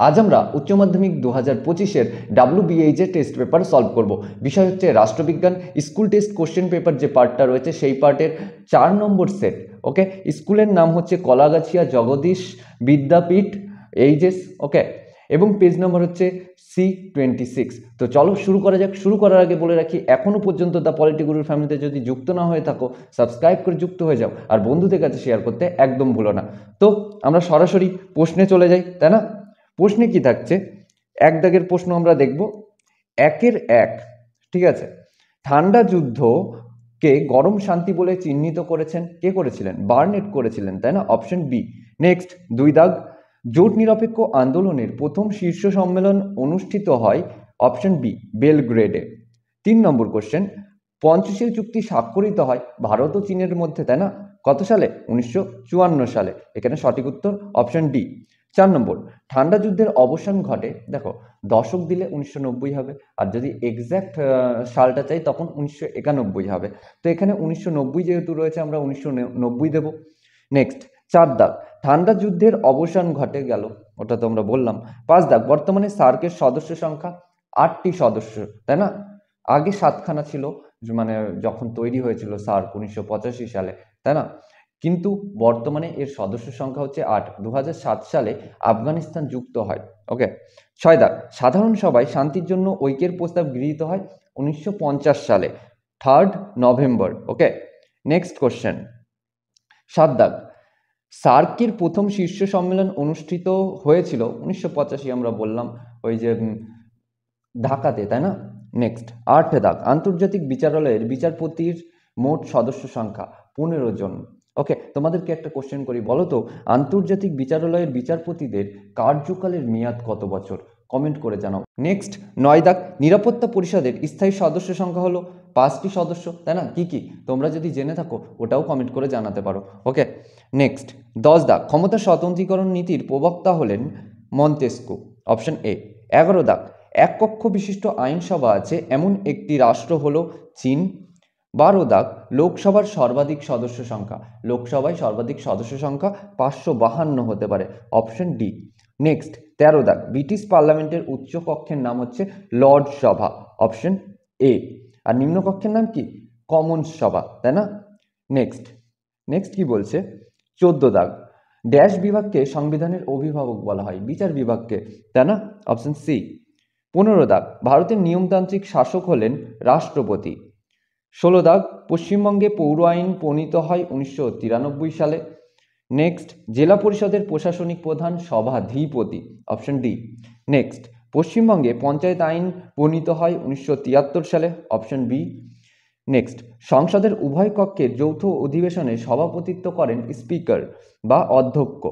আজ আমরা উচ্চ মাধ্যমিক 2025-এর WBH এর টেস্ট পেপার সলভ করব। বিষয় হচ্ছে রাষ্ট্রবিজ্ঞান স্কুল টেস্ট কোশ্চেন পেপার যে পার্টটা রয়েছে সেই পার্টের 4 নম্বর সেট। ওকে, স্কুলের নাম হচ্ছে কলাগাছিয়া জগদীশ বিদ্যাপীঠ এইচএস। ওকে, এবং পেজ নম্বর হচ্ছে C26। তো চলো শুরু করা যাক। শুরু করার আগে বলে রাখি, এখনো পর্যন্ত দ্য পলিটি গুরুর ফ্যামিলিতে যদি যুক্ত না হয়ে থাকো সাবস্ক্রাইব করে যুক্ত হয়ে যাও, আর বন্ধুদের কাছে শেয়ার করতে একদম ভুলো না। তো আমরা সরাসরি প্রশ্নে চলে যাই, তাই না? প্রশ্নে কি থাকছে? এক দাগের প্রশ্ন আমরা দেখব, 1-1। ঠিক আছে, ঠান্ডা যুদ্ধকে গরম শান্তি বলে চিহ্নিত করেছেন কে? করেছিলেন বার্নেট করেছিলেন, তাই না? Option B. নেক্সট 2 দাগ, জোট নিরপেক্ষ আন্দোলনের প্রথম শীর্ষ সম্মেলন অনুষ্ঠিত হয় অপশন বি বেলগ্রেডে। 3 নম্বর কোশ্চেন, পঞ্চশীল চুক্তি স্বাক্ষরিত হয় ভারত ও চীনের মধ্যে, তাই না? কত সালে? 1954 সালে। এখানে সঠিক উত্তর অপশন ডি। 4 নম্বর, ঠান্ডা যুদ্ধের অবসান ঘটে, দেখো দশক দিলে 1990 হবে, আর যদি এক্স্যাক্ট সালটা চাই তখন 1991 হবে। তো এখানে 1990 যেহেতু রয়েছে আমরা 1990 দেব। নেক্সট 4 দাগ, ঠান্ডা যুদ্ধের অবসান ঘটে গেল, ওটা তো আমরা বললাম। 5 দাগ, বর্তমানে সার্কের সদস্য সংখ্যা 8টি সদস্য, তাই না? আগে 7খানা ছিল, মানে যখন তৈরি হয়েছিল সার্ক 1985 সালে, তাই না? কিন্তু বর্তমানে এর সদস্য সংখ্যা হচ্ছে 8। 2007 সালে আফগানিস্তান যুক্ত হয়। ওকে, 6 দাগ, সাধারণ সভায় শান্তির জন্য ঐক্যের প্রস্তাব গৃহীত হয় 1950 সালে 3 নভেম্বর। ওকে, নেক্সট কোশ্চেন 7 দাগ, সার্কের প্রথম শীর্ষ সম্মেলন অনুষ্ঠিত হয়েছিল 1985, আমরা বললাম ওই যে ঢাকাতে, তাই না? নেক্সট 8 দাগ, আন্তর্জাতিক বিচারালয়ের বিচারপতির মোট সদস্য সংখ্যা 15 জন। ওকে, তোমাদেরকে একটা কোশ্চেন করি, বলো তো আন্তর্জাতিক বিচারালয়ের বিচারপতিদের কার্যকালের মেয়াদ কত বছর? কমেন্ট করে জানাও। নেক্সট 9 দাগ, নিরাপত্তা পরিষদের স্থায়ী সদস্য সংখ্যা হলো 5টি সদস্য, তাই না? কি কি তোমরা যদি জেনে থাকো ওটাও কমেন্ট করে জানাতে পারো। ওকে, নেক্সট 10 দাগ, ক্ষমতা স্বতন্ত্রীকরণ নীতির প্রবক্তা হলেন মন্তেস্কু, অপশন এ। 11 দাগ, এক কক্ষ বিশিষ্ট আইনসভা আছে এমন একটি রাষ্ট্র হলো চীন। 12 দাগ, লোকসভার সর্বাধিক সদস্য সংখ্যা, লোকসভায় সর্বাধিক সদস্য সংখ্যা 552 হতে পারে, অপশন ডি। নেক্সট 13 দাগ, ব্রিটিশ পার্লামেন্টের উচ্চ কক্ষের নাম হচ্ছে লর্ড সভা, অপশন এ। আর নিম্ন কক্ষের নাম কি? কমন্স সভা, তাই না? নেক্সট নেক্সট কি বলছে? 14 দাগ, ড্যাশ বিভাগকে সংবিধানের অভিভাবক বলা হয়? বিচার বিভাগকে, তাই না? Option C. 15 দাগ, ভারতের নিয়মতান্ত্রিক শাসক হলেন রাষ্ট্রপতি। 16 দাগ, পশ্চিমবঙ্গে পৌর আইন প্রণীত হয় 1993 সালে। নেক্সট, জেলা পরিষদের প্রশাসনিক প্রধান সভাধিপতি, অপশন ডি। নেক্সট, পশ্চিমবঙ্গে পঞ্চায়েত আইন প্রণীত হয় 1973 সালে, অপশন বি। নেক্সট, সংসদের উভয় কক্ষের যৌথ অধিবেশনে সভাপতিত্ব করেন স্পিকার বা অধ্যক্ষ,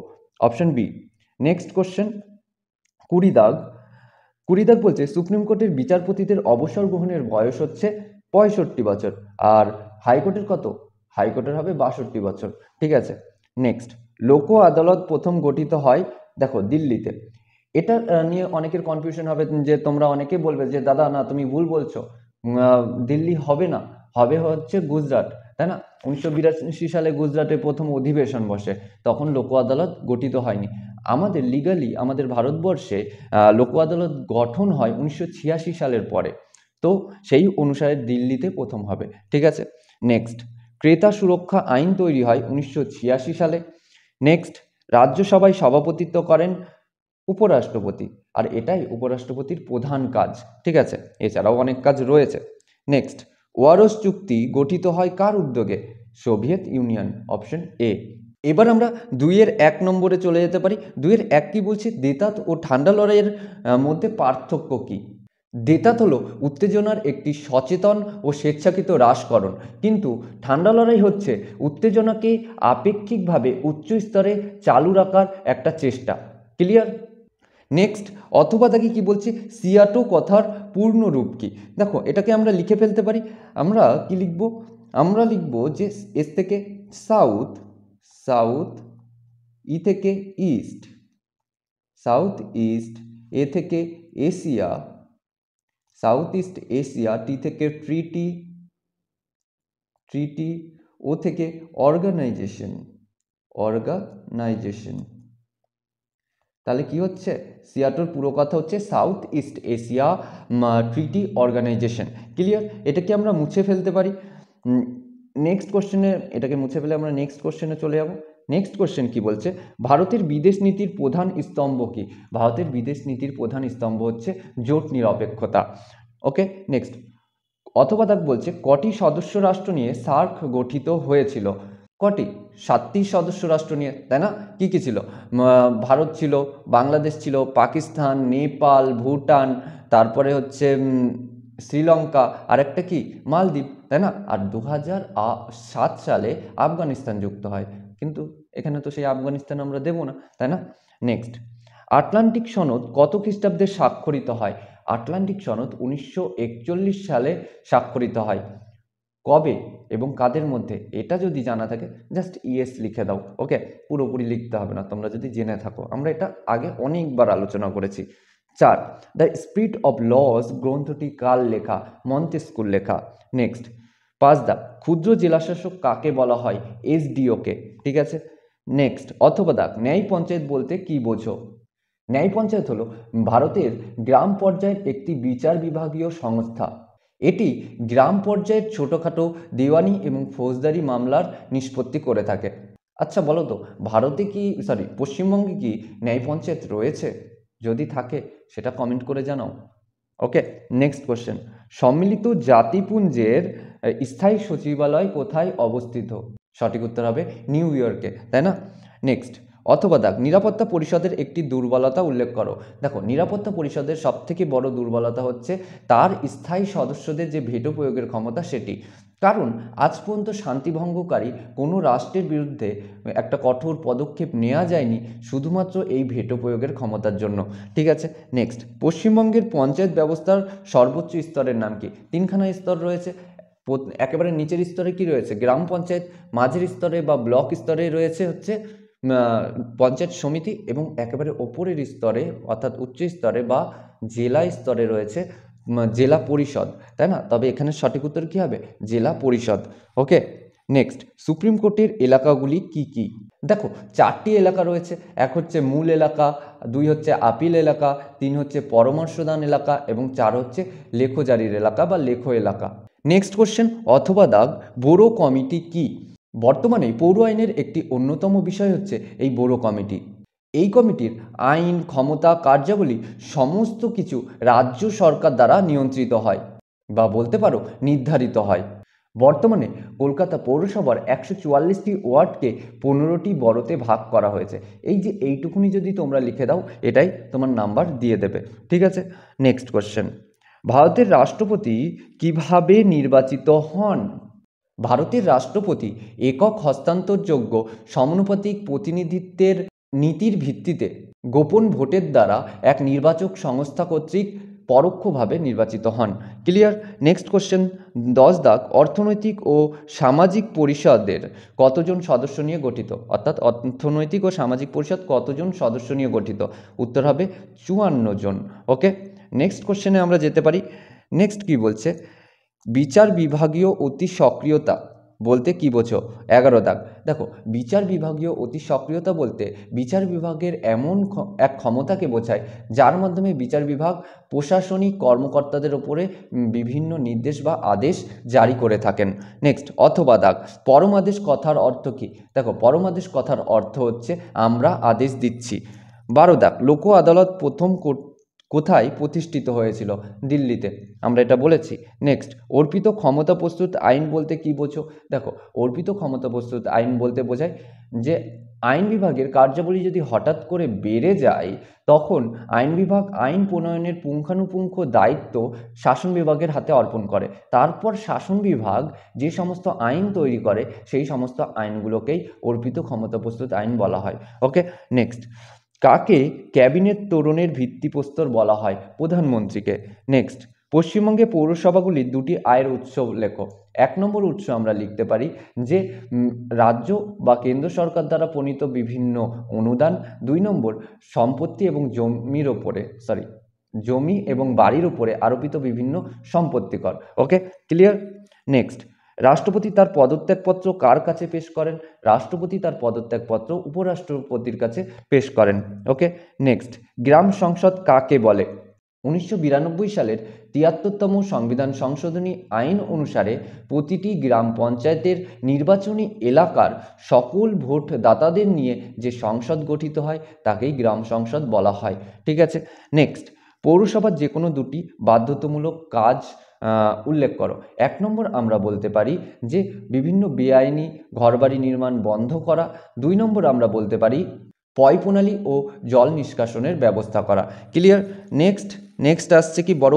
অপশন বি। নেক্সট কোশ্চেন 20 দাগ, 20 দাগ বলছে সুপ্রিম কোর্টের বিচারপতিদের অবসর গ্রহণের বয়স হচ্ছে 65 বছর, আর হাইকোর্টের কত? হাইকোর্টের হবে 62 বছর। ঠিক আছে, নেক্সট, লোক আদালত প্রথম গঠিত হয়, দেখো দিল্লিতে। এটা নিয়ে অনেকের কনফিউশন হবে, যে তোমরা অনেকে বলবে যে দাদা না তুমি ভুল বলছো, দিল্লি হবে না, হবে হচ্ছে গুজরাট, তাই না? 1982 সালে গুজরাটে প্রথম অধিবেশন বসে, তখন লোক আদালত গঠিত হয়নি। আমাদের লিগালি আমাদের ভারতবর্ষে লোক আদালত গঠন হয় 1986 সালের পরে, তো সেই অনুসারে দিল্লিতে প্রথম হবে। ঠিক আছে, নেক্সট, ক্রেতা সুরক্ষা আইন তৈরি হয় 1986 সালে। নেক্সট, রাজ্যসভায় সভাপতিত্ব করেন উপরাষ্ট্রপতি, আর এটাই উপরাষ্ট্রপতির প্রধান কাজ। ঠিক আছে, এছাড়াও অনেক কাজ রয়েছে। নেক্সট, ওয়ারস চুক্তি গঠিত হয় কার উদ্যোগে? Soviet union, option A. এবার আমরা 2-1 নম্বরে চলে যেতে পারি। 2-1 কি বলছে? দেতাত ও ঠান্ডা লড়াইয়ের মধ্যে পার্থক্য কি? দেতাত হলো উত্তেজনার একটি সচেতন ও স্বেচ্ছাকৃত হ্রাসকরণ, কিন্তু ঠান্ডা লড়াই হচ্ছে উত্তেজনাকে আপেক্ষিকভাবে উচ্চ স্তরে চালু রাখার একটা চেষ্টা। ক্লিয়ার? নেক্সট, অথবা তাকে কি বলছে? সিয়াটো কথার পূর্ণ রূপ কি? দেখো এটাকে আমরা লিখে ফেলতে পারি। আমরা কি লিখব? আমরা লিখব যে এস থেকে সাউথ, সাউথ, ই থেকে ইস্ট, সাউথ ইস্ট, এ থেকে এশিয়া, সাউথ ইস্ট এশিয়া, টি থেকে ট্রিটি, ট্রিটি, ও থেকে অর্গানাইজেশন, অর্গানাইজেশন। তাহলে কি হচ্ছে? সিয়াটোর পুরো কথা হচ্ছে south east Asia treaty organization. Clear? এটাকে আমরা মুছে ফেলতে পারি। নেক্সট কোশ্চেনে এটাকে মুছে ফেলে আমরা নেক্সট কোশ্চেনে চলে যাব। নেক্সট কোশ্চেন কি বলছে, ভারতের বিদেশ নীতির প্রধান স্তম্ভ কি? ভারতের বিদেশ নীতির প্রধান স্তম্ভ হচ্ছে জোট নিরপেক্ষতা। ওকে, নেক্সট অথবা তাক বলছে কটি সদস্য রাষ্ট্র নিয়ে সার্ক গঠিত হয়েছিল? কটি? 7টি সদস্য রাষ্ট্র নিয়ে, তাই না? কি কি ছিল? ভারত ছিল, বাংলাদেশ ছিল, পাকিস্তান, নেপাল, ভুটান, তারপরে হচ্ছে শ্রীলঙ্কা, আর একটা কি মালদ্বীপ, তাই না? আর 2007 সালে আফগানিস্তান যুক্ত হয়, কিন্তু এখানে তো সেই আফগানিস্তান আমরা দেব না, তাই না? নেক্সট, আটলান্টিক সনদ কত খ্রিস্টাব্দে স্বাক্ষরিত হয়? আটলান্টিক সনদ 1941 সালে স্বাক্ষরিত হয়। কবে এবং কাদের মধ্যে? এটা যদি জানা থাকে জাস্ট ইয়েস লিখে দাও। ওকে, পুরোপুরি লিখতে হবে না, তোমরা যদি জেনে থাকো। আমরা এটা আগে অনেকবার আলোচনা করেছি। 4, দ্য স্পিরিট অফ লস গ্রন্থটি কার লেখা? মন্তেস্কুর লেখা। নেক্সট, 5, দা ক্ষুদ্র জেলাশাসক কাকে বলা হয়? এসডিওকে। ঠিক আছে। নেক্সট, অথবা দা ন্যায় পঞ্চায়েত বলতে কি বোঝো? ন্যায় পঞ্চায়েত হলো ভারতের গ্রাম পর্যায়ের একটি বিচার বিভাগীয় সংস্থা। এটি গ্রাম পর্যায়ের ছোটোখাটো দেওয়ানি এবং ফৌজদারি মামলার নিষ্পত্তি করে থাকে। আচ্ছা বলো তো, ভারতে কি পশ্চিমবঙ্গে কি ন্যায় পঞ্চায়েত রয়েছে? যদি থাকে সেটা কমেন্ট করে জানাও। ওকে, নেক্সট কোশ্চেন, সম্মিলিত জাতিপুঞ্জের স্থায়ী সচিবালয় কোথায় অবস্থিত? সঠিক উত্তর হবে নিউ ইয়র্কে, তাই না? নেক্সট, অথবা দেখ নিরাপত্তা পরিষদের একটি দুর্বলতা উল্লেখ করো। দেখো, নিরাপত্তা পরিষদের সবথেকে বড় দুর্বলতা হচ্ছে তার স্থায়ী সদস্যদের যে ভেটো প্রয়োগের ক্ষমতা সেটি। কারণ আজ পর্যন্ত শান্তিভঙ্গকারী কোনো রাষ্ট্রের বিরুদ্ধে একটা কঠোর পদক্ষেপ নেওয়া যায়নি শুধুমাত্র এই ভেটো প্রয়োগের ক্ষমতার জন্য। ঠিক আছে। নেক্সট, পশ্চিমবঙ্গের পঞ্চায়েত ব্যবস্থার সর্বোচ্চ স্তরের নাম কি? 3খানা স্তর রয়েছে। একেবারে নিচের স্তরে কি রয়েছে? গ্রাম পঞ্চায়েত। মাঝের স্তরে বা ব্লক স্তরে রয়েছে হচ্ছে পঞ্চায়েত সমিতি, এবং একেবারে ওপরের স্তরে অর্থাৎ উচ্চ স্তরে বা জেলা স্তরে রয়েছে জেলা পরিষদ, তাই না? তবে এখানে সঠিক উত্তর কী হবে? জেলা পরিষদ। ওকে, নেক্সট, সুপ্রিম কোর্টের এলাকাগুলি কি কি? দেখো, 4টি এলাকা রয়েছে। এক হচ্ছে মূল এলাকা, 2 হচ্ছে আপিল এলাকা, 3 হচ্ছে পরামর্শদান এলাকা, এবং 4 হচ্ছে লেখোজারির এলাকা বা লেখো এলাকা। নেক্সট কোশ্চেন, অথবা দাগ বোরো কমিটি কি? বর্তমানে পৌর আইনের একটি অন্যতম বিষয় হচ্ছে এই বোরো কমিটি। এই কমিটির আইন, ক্ষমতা, কার্যাবলী সমস্ত কিছু রাজ্য সরকার দ্বারা নিয়ন্ত্রিত হয় বা বলতে পারো নির্ধারিত হয়। বর্তমানে কলকাতা পৌরসভার 144টি ওয়ার্ডকে 15টি বড়োতে ভাগ করা হয়েছে। এই যে এইটুকুনি যদি তোমরা লিখে দাও, এটাই তোমার নাম্বার দিয়ে দেবে। ঠিক আছে। নেক্সট কোশ্চেন, ভারতের রাষ্ট্রপতি কিভাবে নির্বাচিত হন? ভারতের রাষ্ট্রপতি একক হস্তান্তরযোগ্য সমানুপাতিক প্রতিনিধিত্বের নীতির ভিত্তিতে গোপন ভোটের দ্বারা এক নির্বাচক সংস্থা কর্তৃক পরোক্ষভাবে নির্বাচিত হন। ক্লিয়ার? নেক্সট কোশ্চেন, 10 দাগ অর্থনৈতিক ও সামাজিক পরিষদের কতজন সদস্য নিয়ে গঠিত? অর্থাৎ অর্থনৈতিক ও সামাজিক পরিষদ কতজন সদস্য নিয়ে গঠিত? উত্তর হবে 54 জন। ওকে, নেক্সট কোশ্চেনে আমরা যেতে পারি। নেক্সট কি বলছে, বিচার বিভাগীয় অতি সক্রিয়তা বলতে কি বোঝো? 11 দাগ। দেখো, বিচার বিভাগীয় অতি সক্রিয়তা বলতে বিচার বিভাগের এমন এক ক্ষমতাকে বোঝায় যার মাধ্যমে বিচার বিভাগ প্রশাসনিক কর্মকর্তাদের ওপরে বিভিন্ন নির্দেশ বা আদেশ জারি করে থাকেন। নেক্সট, অথবা দাগ পরমাদেশ কথার অর্থ কি? দেখো, পরমাদেশ কথার অর্থ হচ্ছে আমরা আদেশ দিচ্ছি। 12 দাগ লোক আদালত প্রথম কোথায় প্রতিষ্ঠিত হয়েছিল? দিল্লিতে, আমরা এটা বলেছি। নেক্সট, অর্পিত ক্ষমতা প্রস্তুত আইন বলতে কি বোঝো? দেখো, অর্পিত ক্ষমতা প্রস্তুত আইন বলতে বোঝায় যে আইন বিভাগের কার্যাবলী যদি হঠাৎ করে বেড়ে যায়, তখন আইন বিভাগ আইন প্রণয়নের পুঙ্খানুপুঙ্খ দায়িত্ব শাসন বিভাগের হাতে অর্পণ করে। তারপর শাসন বিভাগ যে সমস্ত আইন তৈরি করে সেই সমস্ত আইনগুলোকেই অর্পিত ক্ষমতা প্রস্তুত আইন বলা হয়। ওকে, নেক্সট, কাকে ক্যাবিনেট তোরণের ভিত্তিপ্রস্তর বলা হয়? প্রধানমন্ত্রীকে। নেক্সট, পশ্চিমবঙ্গে পৌরসভাগুলির 2টি আয়ের উৎস লেখো। 1 নম্বর উৎস আমরা লিখতে পারি যে রাজ্য বা কেন্দ্র সরকার দ্বারা প্রণীত বিভিন্ন অনুদান। 2 নম্বর সম্পত্তি এবং জমি এবং বাড়ির উপরে আরোপিত বিভিন্ন সম্পত্তি কর। ওকে, ক্লিয়ার? নেক্সট, রাষ্ট্রপতি তার পদত্যাগপত্র কার কাছে পেশ করেন? রাষ্ট্রপতি তার পদত্যাগপত্র উপরাষ্ট্রপতির কাছে পেশ করেন। ওকে, নেক্সট, গ্রাম সংসদ কাকে বলে? 1992 সালের 73তম সংবিধান সংশোধনী আইন অনুসারে প্রতিটি গ্রাম পঞ্চায়েতের নির্বাচনী এলাকার সকল ভোটদাতাদের নিয়ে যে সংসদ গঠিত হয় তাকেই গ্রাম সংসদ বলা হয়। ঠিক আছে, নেক্সট, পৌরসভার যে কোনো দুটি বাধ্যতামূলক কাজ উল্লেখ করো। 1 নম্বর আমরা বলতে পারি যে বিভিন্ন বেআইনি ঘরবাড়ি নির্মাণ বন্ধ করা। 2 নম্বর আমরা বলতে পারি পয় প্রণালী ও জল নিষ্কাশনের ব্যবস্থা করা। ক্লিয়ার? নেক্সট আসছে কি বড়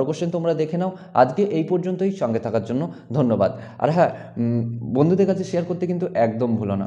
কোশ্চেন তোমরা দেখে নাও। আজকে এই পর্যন্তই, সঙ্গে থাকার জন্য ধন্যবাদ। আর হ্যাঁ, বন্ধুদের কাছে শেয়ার করতে কিন্তু একদম ভুলো না।